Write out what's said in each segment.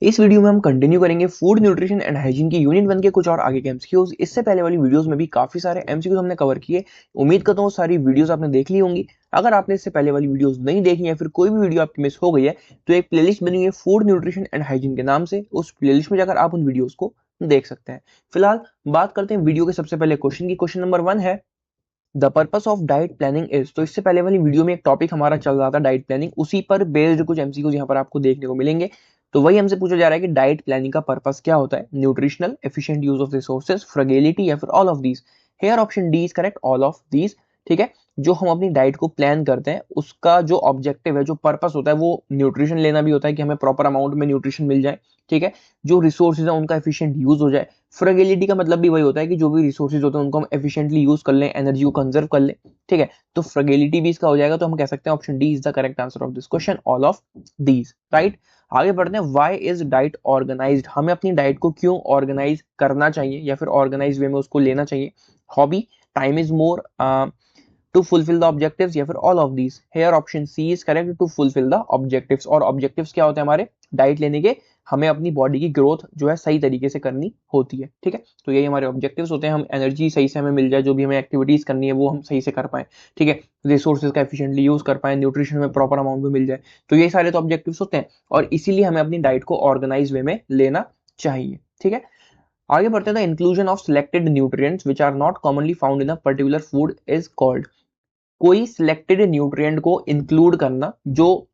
इस वीडियो में हम कंटिन्यू करेंगे फूड न्यूट्रिशन एंड हाइजीन की यूनिट 1 के कुछ और आगे के एमसीक्यूज। इससे पहले वाली वीडियोस में भी काफी सारे एमसीक्यूज हमने कवर किए। उम्मीद करता हूँ सारी वीडियोस आपने देख ली होंगी। अगर आपने इससे पहले वाली वीडियोस नहीं देखी या फिर कोई भी वीडियो आपकी मिस हो गई है तो एक प्लेलिस्ट बनी हुई है फूड न्यूट्रिशन एंड हाइजीन के नाम से, उस प्लेलिस्ट में जाकर आप उन वीडियोस को देख सकते हैं। फिलहाल बात करते हैं वीडियो के सबसे पहले क्वेश्चन की। क्वेश्चन नंबर 1 है the purpose of diet planning is. तो इससे पहले वाली वीडियो में एक टॉपिक हमारा चल रहा था डाइट प्लानिंग, उसी पर बेस्ड कुछ एमसीक्यूज यहाँ पर आपको देखने को मिलेंगे। तो वही हमसे पूछा जा रहा है कि डाइट प्लानिंग का पर्पस क्या होता है। Nutritional, efficient use of resources, frugality या फिर all of these. Here option D is correct, all of these. ठीक है, जो हम अपनी डाइट को प्लान करते हैं उसका जो ऑब्जेक्टिव है, जो पर्पस होता है, वो न्यूट्रिशन लेना भी होता है कि हमें प्रॉपर अमाउंट में न्यूट्रिशन मिल जाए। ठीक है, जो रिसोर्सेज है उनका एफिशिएंट यूज हो जाए। फ्रगेलिटी का मतलब भी वही होता है कि जो भी रिसोर्सेज होते हैं उनको हम एफिशिएंटली यूज कर लें, एनर्जी को कंजर्व कर लें। ठीक है, तो फ्रगेलिटी भी इसका हो जाएगा। तो हम कह सकते हैं option D is the correct answer of this question, all of these. Right, आगे बढ़ते हैं। Why is diet organized. हमें अपनी डाइट को क्यों ऑर्गेनाइज करना चाहिए या फिर ऑर्गेनाइज वे में उसको लेना चाहिए। Hobby, time is more, to fulfil the objectives या फिर all of these. Here option C is correct, to fulfil the objectives. और ऑब्जेक्टिव्स क्या होते हैं हमारे डाइट लेने के? हमें अपनी बॉडी की ग्रोथ जो है सही तरीके से करनी होती है। ठीक है, तो यही हमारे ऑब्जेक्टिव्स होते हैं। हम एनर्जी सही से हमें मिल जाए, जो भी हमें एक्टिविटीज करनी है वो हम सही से कर पाए। ठीक है, रिसोर्सेज का एफिशिएंटली यूज कर पाए, न्यूट्रिशन में प्रॉपर अमाउंट में मिल जाए। तो ये सारे तो ऑब्जेक्टिव्स होते हैं और इसीलिए हमें अपनी डाइट को ऑर्गेनाइज वे में लेना चाहिए। ठीक है, आगे बढ़ते हैं। The inclusion of selected nutrients which are not commonly found in a particular food is called. कोई सिलेक्टेड न्यूट्रिएंट को इंक्लूड करना जो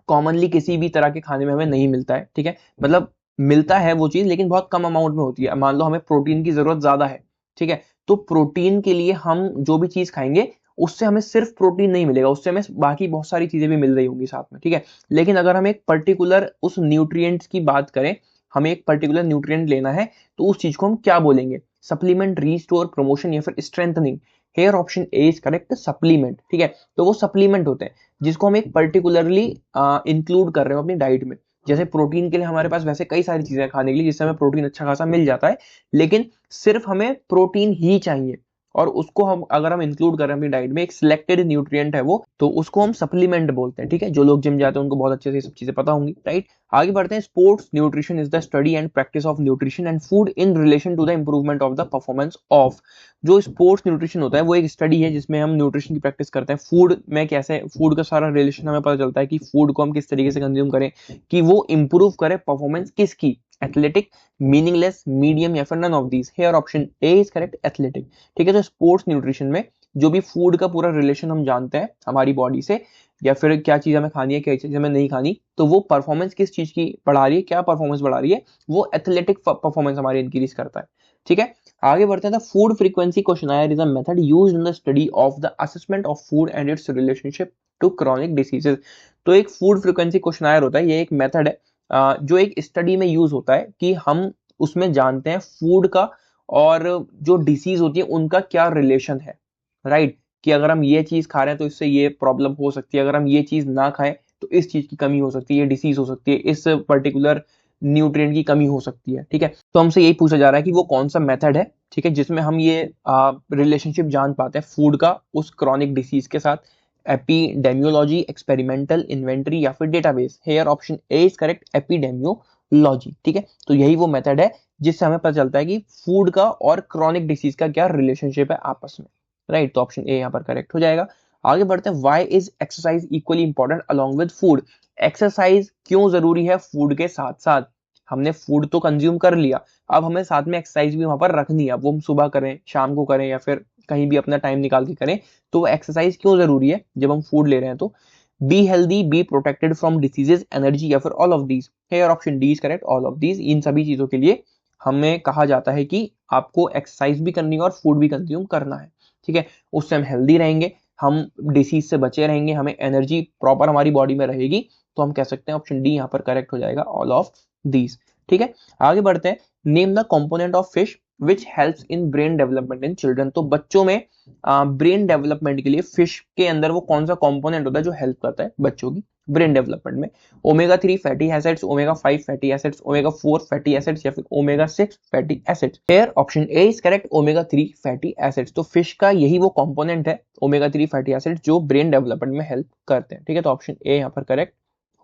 कॉमनली किसी भी तरह के खाने में हमें नहीं मिलता है। ठीक है, मतलब मिलता है वो चीज लेकिन बहुत कम अमाउंट में होती है। मान लो हमें प्रोटीन की जरूरत ज्यादा है। ठीक है, तो प्रोटीन के लिए हम जो भी चीज खाएंगे उससे हमें सिर्फ प्रोटीन नहीं मिलेगा, उससे हमें बाकी बहुत सारी चीजें भी मिल रही होंगी साथ में। ठीक है, लेकिन अगर हम एक पर्टिकुलर उस न्यूट्रिएंट्स की बात करें, हमें एक पर्टिकुलर न्यूट्रिएंट लेना है, तो उस चीज को हम क्या बोलेंगे? सप्लीमेंट, रीस्टोर, प्रमोशन या फिर strengthening. Hair option A is correct, supplement. ठीक है, तो वो सप्लीमेंट होते हैं जिसको हम एक पर्टिकुलरली इंक्लूड कर रहे हो अपनी डाइट में। जैसे प्रोटीन के लिए हमारे पास वैसे कई सारी चीजें खाने के लिए जिससे हमें प्रोटीन अच्छा खासा मिल जाता है, लेकिन सिर्फ हमें प्रोटीन ही चाहिए और उसको हम अगर हम इंक्लूड कर रहे हैं अपनी डाइट में, एक सिलेक्टेड न्यूट्रिएंट है वो, तो उसको हम सप्लीमेंट बोलते हैं। ठीक है, जो लोग जिम जाते हैं उनको बहुत अच्छे से ये सब चीजें पता होंगी। राइट, आगे बढ़ते हैं। Sports nutrition is the study and practice of nutrition and food in relation to the improvement of the performance of. जो स्पोर्ट्स न्यूट्रिशन होता है वो एक स्टडी है जिसमें हम न्यूट्रिशन की प्रैक्टिस करते हैं। फूड में कैसे, फूड का सारा रिलेशन हमें पता चलता है कि फूड को हम किस तरीके से कंज्यूम करें कि वो इंप्रूव करे परफॉर्मेंस किसकी? एथलेटिक, मीनिंगलेस, मीडियम या फिर none of these. Here option A is correct, athletic. ठीक है, तो स्पोर्ट्स न्यूट्रिशन में जो भी फूड का पूरा रिलेशन हम जानते हैं हमारी बॉडी से, या फिर क्या चीज हमें खानी है क्या चीज हमें नहीं खानी, तो वो परफॉर्मेंस किस चीज की बढ़ा रही है, क्या परफॉर्मेंस बढ़ा रही है? वो एथलेटिक परफॉर्मेंस हमारी इंक्रीज करता है। ठीक है, आगे बढ़ते हैं। Food frequency questionnaire is a method used in the study of the assessment of food and its relationship to chronic diseases. तो एक फूड फ्रीक्वेंसी क्वेश्चनायर होता है, ये एक मेथड है जो एक स्टडी में यूज होता है कि हम उसमें जानते हैं फूड का और जो डिसीज होती है उनका क्या रिलेशन है। राइट, कि अगर हम ये चीज खा रहे हैं तो इससे ये प्रॉब्लम हो सकती है, अगर हम ये चीज ना खाएं तो इस चीज की कमी हो सकती है, डिसीज हो सकती है, इस पर्टिकुलर न्यूट्रिएंट की कमी हो सकती है। ठीक है, तो हमसे यही पूछा जा रहा है कि वो कौन सा मेथड है, ठीक है, जिसमें हम ये रिलेशनशिप जान पाते हैं फूड का उस क्रॉनिक डिसीज के साथ। एपिडेमियोलॉजी, एक्सपेरिमेंटल, इन्वेंटरी या फिर database. Hair option A is correct, epidemiology. ठीक है, तो यही वो मेथड है जिससे हमें पता चलता है कि फूड का और क्रॉनिक डिसीज का क्या रिलेशनशिप है आपस में। राइट, तो ऑप्शन ए यहाँ पर करेक्ट हो जाएगा। आगे बढ़ते हैं। Why is exercise equally important along with food. Exercise क्यों जरूरी है फूड के साथ साथ? हमने फूड तो कंज्यूम कर लिया, अब हमें साथ में एक्सरसाइज भी वहां पर रखनी है। वो हम सुबह करें, शाम को करें या फिर कहीं भी अपना टाइम निकाल के करें, तो एक्सरसाइज क्यों जरूरी है जब हम फूड ले रहे हैं? तो be healthy, be protected from diseases, energy या फिर all of these. Here option D is correct, all of these. इन सभी चीजों के लिए हमें कहा जाता है कि आपको एक्सरसाइज भी करनी है और फूड भी कंज्यूम करना है। ठीक है, उससे हम हेल्दी रहेंगे, हम डिसीज से बचे रहेंगे, हमें एनर्जी प्रॉपर हमारी बॉडी में रहेगी। तो हम कह सकते हैं ऑप्शन डी यहाँ पर करेक्ट हो जाएगा, ऑल ऑफ दीज। ठीक है, आगे बढ़ते हैं। Name the component of fish which helps in brain development in children. तो बच्चों में ब्रेन डेवलपमेंट के लिए फिश के अंदर वो कौन सा कंपोनेंट होता है जो हेल्प करता है बच्चों की ब्रेन डेवलपमेंट में? Omega 3 fatty acids, omega 5 fatty acids, omega 4 fatty acids या फिर omega 6 fatty acids. Hair option A is correct, omega 3 fatty acids. तो फिश का यही वो कंपोनेंट है ओमेगा 3 फैटी एसिड्स जो ब्रेन डेवलपमेंट में हेल्प करते हैं। ठीक है, तो ऑप्शन ए यहाँ पर करेक्ट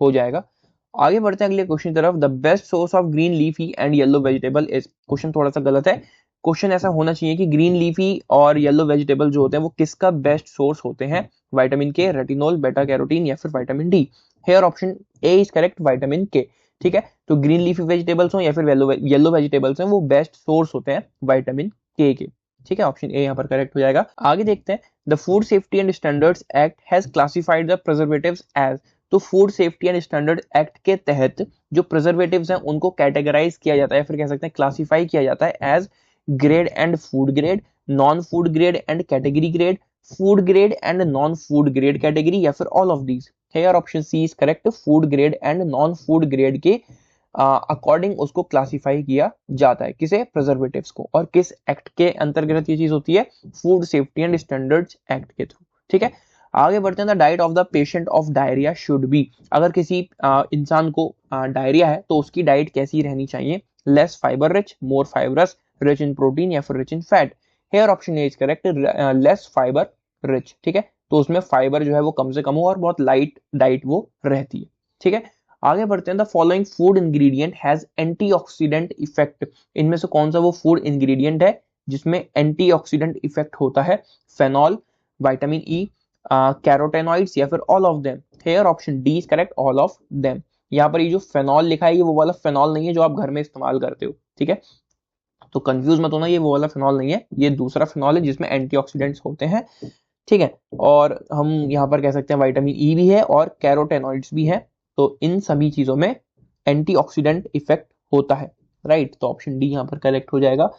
हो जाएगा, आगे बढ़ते हैं अगले क्वेश्चन की तरफ। The best source of green leafy and yellow vegetable is. Question थोड़ा सा गलत है। क्वेश्चन ऐसा होना चाहिए कि ग्रीन लीफी और येलो वेजिटेबल जो होते हैं वो किसका बेस्ट सोर्स होते हैं? विटामिन के, रेटिनोल, बेटा कैरोटीन या फिर vitamin D. Hair option A is correct, vitamin के। ठीक है, तो ग्रीन लीफी वेजिटेबल्स हो या फिर येलो वेजिटेबल्स हैं वो बेस्ट सोर्स होते हैं विटामिन के। ठीक है, ऑप्शन ए यहाँ पर करेक्ट हो जाएगा। आगे देखते हैं। The food safety and standards act has classified the preservatives as. तो food safety and standard act के तहत जो प्रिजर्वेटिव्स हैं उनको कैटेगराइज किया जाता है, फिर कह सकते हैं क्लासिफाई किया जाता है as grade and food grade, non food grade and category grade, food grade and non food grade category या फिर all of these. Here option C is correct, food grade and non food grade के according उसको classify किया जाता है, किसे? Preservatives को। और किस एक्ट के अंतर्गत ये चीज होती है? Food safety and standards act के थ्रू। ठीक है, आगे बढ़ते हैं। The diet of the patient of diarrhoea should be. अगर किसी इंसान को डायरिया है तो उसकी डाइट कैसी रहनी चाहिए? Less fibre rich, more fibrous, rich in protein या फिर rich in fat. Hair option is correct, less fibre rich. ठीक है, तो उसमें फाइबर जो है वो कम से कम हो और बहुत लाइट डाइट वो रहती है। ठीक है, आगे बढ़ते हैं। The following food ingredient has antioxidant effect. इनमें से कौन सा वो फूड इंग्रेडिएंट है जिसमें एंटीऑक्सीडेंट इफेक्ट होता है? फेनॉल, विटामिन ई, कैरोटेनॉइड्स या फिर all of them. Hair option D is correct, all of them. यहाँ पर ये जो फेनॉल लिखा है ये वो वाला फेनॉल नहीं है जो आप घर में इस्तेमाल करते हो। ठीक है, तो कंफ्यूज मत होना, ये वो वाला फेनॉल नहीं है, ये दूसरा फेनॉल है जिसमें एंटीऑक्सीडेंट्स होते हैं। ठीक है, और हम यहाँ पर कह सकते हैं विटामिन ई भी है और कैरोटेनॉइड्स भी है, तो इन सभी चीजों में एंटीऑक्सीडेंट इफेक्ट होता है। राइट, तो ऑप्शन डी यहाँ पर करेक्ट हो जाएगा।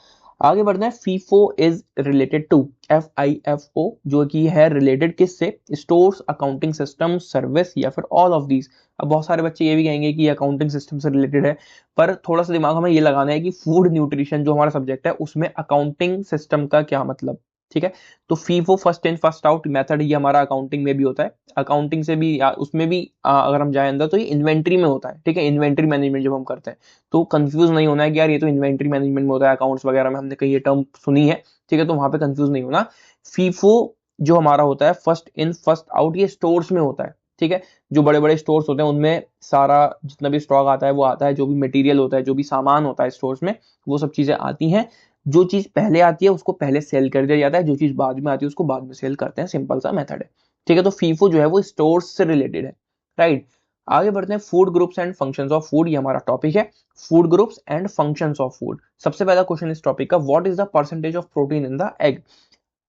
आगे बढ़ते हैं। FIFO is related to, FIFO जो कि है रिलेटेड किससे? स्टोर्स, अकाउंटिंग सिस्टम, सर्विस या फिर ऑल ऑफ दीज। अब बहुत सारे बच्चे ये भी कहेंगे कि अकाउंटिंग सिस्टम से रिलेटेड है, पर थोड़ा सा दिमाग हमें ये लगाना है कि फूड न्यूट्रिशन जो हमारा सब्जेक्ट है उसमें अकाउंटिंग सिस्टम का क्या मतलब। ठीक है, तो FIFO first in first out method ये हमारा अकाउंटिंग में भी होता है। अकाउंटिंग से भी उसमें भी अगर हम जाए अंदर तो ये इन्वेंट्री में होता है। ठीक है, इन्वेंट्री मैनेजमेंट जब हम करते हैं तो कंफ्यूज नहीं होना है कि यार ये तो इन्वेंट्री मैनेजमेंट में होता है, अकाउंट्स वगैरह में हमने कहीं ये टर्म सुनी है। ठीक है, तो वहां पे कंफ्यूज नहीं होना। फीफो जो हमारा होता है फर्स्ट इन फर्स्ट आउट, ये स्टोर्स में होता है। ठीक है, जो बड़े बड़े स्टोर्स होते हैं उनमें सारा जितना भी स्टॉक आता है वो आता है, जो भी मटेरियल होता है, जो भी सामान होता है स्टोर्स में, वो सब चीजें आती हैं। जो चीज पहले आती है उसको पहले सेल कर दिया जाता है, जो चीज बाद में आती है उसको बाद में सेल करते हैं। सिंपल सा मेथड है। ठीक है, तो फीफो जो है वो स्टोर्स से रिलेटेड है। राइट, आगे बढ़ते हैं। Food groups and functions of food, ये हमारा टॉपिक है। Food groups and functions of food. सबसे पहला क्वेश्चन इस टॉपिक का, what is the percentage of protein in the egg.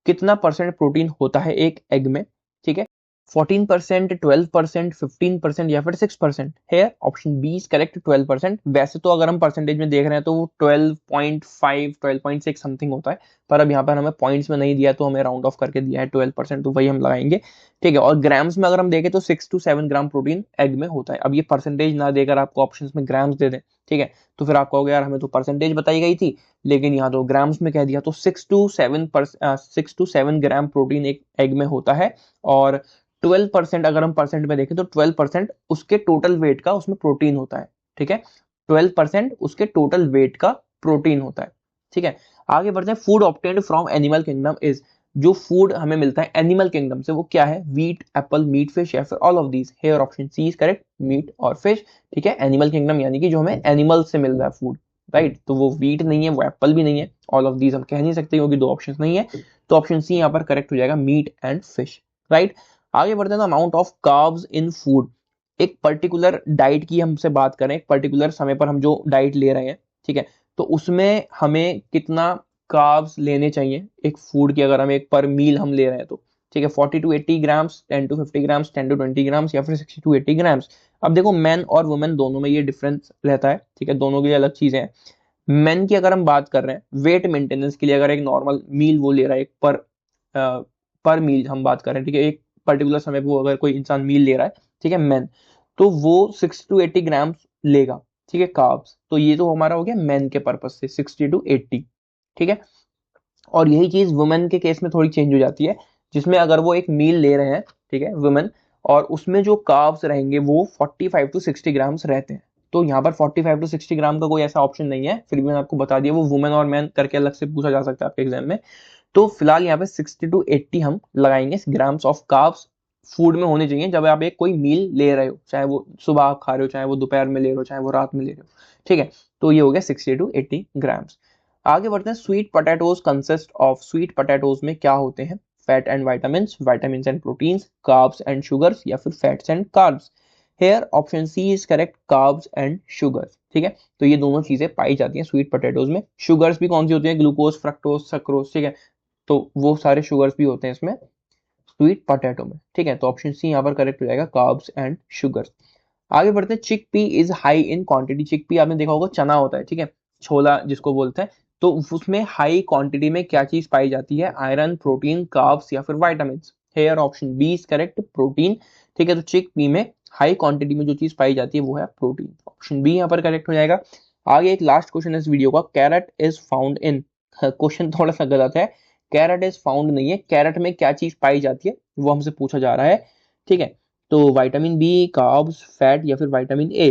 कितना परसेंट प्रोटीन होता है एक एग में? ठीक है, 14%, 12%, 15% या फिर 6%। है ऑप्शन बी इज करेक्ट, 12%। वैसे तो अगर हम परसेंटेज में देख रहे हैं तो वो 12.5, 12.6 समथिंग होता है, पर अब यहाँ पर हमें पॉइंट्स में नहीं दिया तो हमें राउंड ऑफ करके दिया है 12%, तो वही हम लगाएंगे। ठीक है, और ग्राम्स में अगर हम देखें तो 6 to 7 ग्राम प्रोटीन एग में होता है। अब ये परसेंटेज ना देकर आपको ऑप्शंस में ग्राम्स दे दें, ठीक है, तो फिर आप कहोगे यार हमें तो परसेंटेज बताई गई थी लेकिन यहाँ तो ग्राम्स में कह दिया। तो 6 to 7 ग्राम प्रोटीन एक एग में होता है, और 12% अगर हम परसेंट में देखें तो 12% उसके टोटल वेट का उसमें प्रोटीन होता है। ठीक है, 12% उसके टोटल वेट का प्रोटीन होता है। ठीक है, आगे बढ़ते हैं। Food obtained from animal kingdom is. जो फूड हमें मिलता है एनिमल किंगडम से वो क्या है? व्हीट, एप्पल, मीट, फिश या फिर all of these. Here option C is correct, meat और फिश। ठीक है, एनिमल किंगडम यानी कि जो हमें एनिमल से मिल रहा है फूड। राइट, तो वो व्हीट नहीं है, वो एप्पल भी नहीं है, ऑल ऑफ दीज हम कह नहीं सकते क्योंकि दो ऑप्शन नहीं है, तो ऑप्शन सी यहाँ पर करेक्ट हो जाएगा, मीट एंड फिश। राइट, आगे बढ़ते हैं। Amount of carbs in food. एक पर्टिकुलर डाइट की हमसे बात करें, एक पर्टिकुलर समय पर हम जो डाइट ले रहे हैं, ठीक है, तो उसमें हमें कितना कार्ब्स लेने चाहिए एक फूड की, अगर हम एक पर मील हम ले रहे हैं तो। ठीक है, 40 to 80 grams, 10 to 50 grams, 10 to 20 grams या फिर 60 to 80 ग्राम्स। अब देखो मैन और वुमेन दोनों में ये डिफरेंस रहता है। ठीक है, दोनों के लिए अलग चीजें हैं। मेन की अगर हम बात कर रहे हैं वेट मेंटेनेंस के लिए, अगर एक नॉर्मल मील वो ले रहा है, एक पर मील हम बात कर रहे हैं, ठीक है, एक पर्टिकुलर समय पे वो अगर कोई इंसान मील ले रहा है, ठीक है, मेन, तो वो 60 to 80 ग्राम्स लेगा। ठीक है, कार्ब्स, तो ये तो हमारा हो गया मेन के पर्पज से 60 to 80। ठीक है, और यही चीज वुमेन के केस में थोड़ी चेंज हो जाती है, जिसमें अगर वो एक मील ले रहे हैं, ठीक है, वुमेन, और उसमें जो कार्ब्स रहेंगे वो 45 to 60 ग्राम्स रहते हैं। तो यहाँ पर 45 to 60 ग्राम का कोई ऐसा ऑप्शन नहीं है, फिर भी मैंने आपको बता दिया, वो वुमेन और मैन करके अलग से पूछा जा सकता है आपके एग्जाम में। तो फिलहाल यहाँ पे 60 to 80 हम लगाएंगे ग्राम्स ऑफ कार्ब्स फूड में होने चाहिए जब आप एक कोई मील ले रहे हो, चाहे वो सुबह आप खा रहे हो, चाहे वो दोपहर में ले रहे हो, चाहे वो रात में ले रहे हो। ठीक है, तो ये हो गया 60 to 80 ग्राम्स। आगे बढ़ते हैं, sweet potatoes consist of, sweet potatoes में क्या होते हैं? Fat and vitamins, vitamins and proteins, carbs and sugars, या फिर fats and carbs. Here option C is correct, carbs and sugars. ठीक है, तो ये दोनों चीजें पाई जाती हैं स्वीट पोटैटोज में। शुगर्स भी कौन सी होती है? Glucose, fructose, sucrose. ठीक है, तो वो सारे शुगर्स भी होते हैं इसमें स्वीट पोटैटो में। ठीक है, तो ऑप्शन सी यहाँ पर करेक्ट हो जाएगा, कार्ब्स एंड शुगर्स। आगे बढ़ते हैं, चिक P is high in quantity. चिक पी आपने देखा होगा, चना होता है, ठीक है, छोला जिसको बोलते हैं। तो उसमें हाई क्वांटिटी में क्या चीज पाई जाती है? आयरन, प्रोटीन, कार्ब्स या फिर vitamin. Here option B is correct, protein. ठीक है, तो चिक पी में हाई क्वांटिटी में जो चीज पाई जाती है वो है प्रोटीन। ऑप्शन बी यहाँ पर करेक्ट हो जाएगा। आगे एक लास्ट क्वेश्चन है इस वीडियो का, carrot is found in. Question थोड़ा सा गलत है, कैरेट इज फाउंड नहीं है, कैरेट में क्या चीज पाई जाती है वो हमसे पूछा जा रहा है। ठीक है, तो विटामिन बी, कार्ब्स, फैट या फिर vitamin A.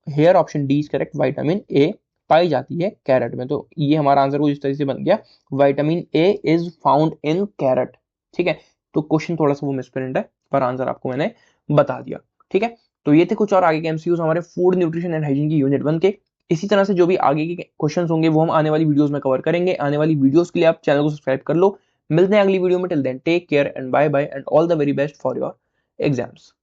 Here option D is correct, vitamin A पाई जाती है कैरेट में। तो ये हमारा आंसर कुछ इस तरह से बन गया, vitamin A is found in carat. ठीक है, तो क्वेश्चन थोड़ा सा वो मिसप्रिंट है, पर आंसर आपको मैंने बता दिया। ठीक है, तो ये थे कुछ और आगे के एमसीक्यूज हमारे फूड न्यूट्रिशन एंड हाइजीन की यूनिट 1 के। इसी तरह से जो भी आगे के क्वेश्चंस होंगे वो हम आने वाली वीडियोस में कवर करेंगे। आने वाली वीडियोस के लिए आप चैनल को सब्सक्राइब कर लो। मिलते हैं अगली वीडियो में, till then take care and bye bye and all the very best for your exams.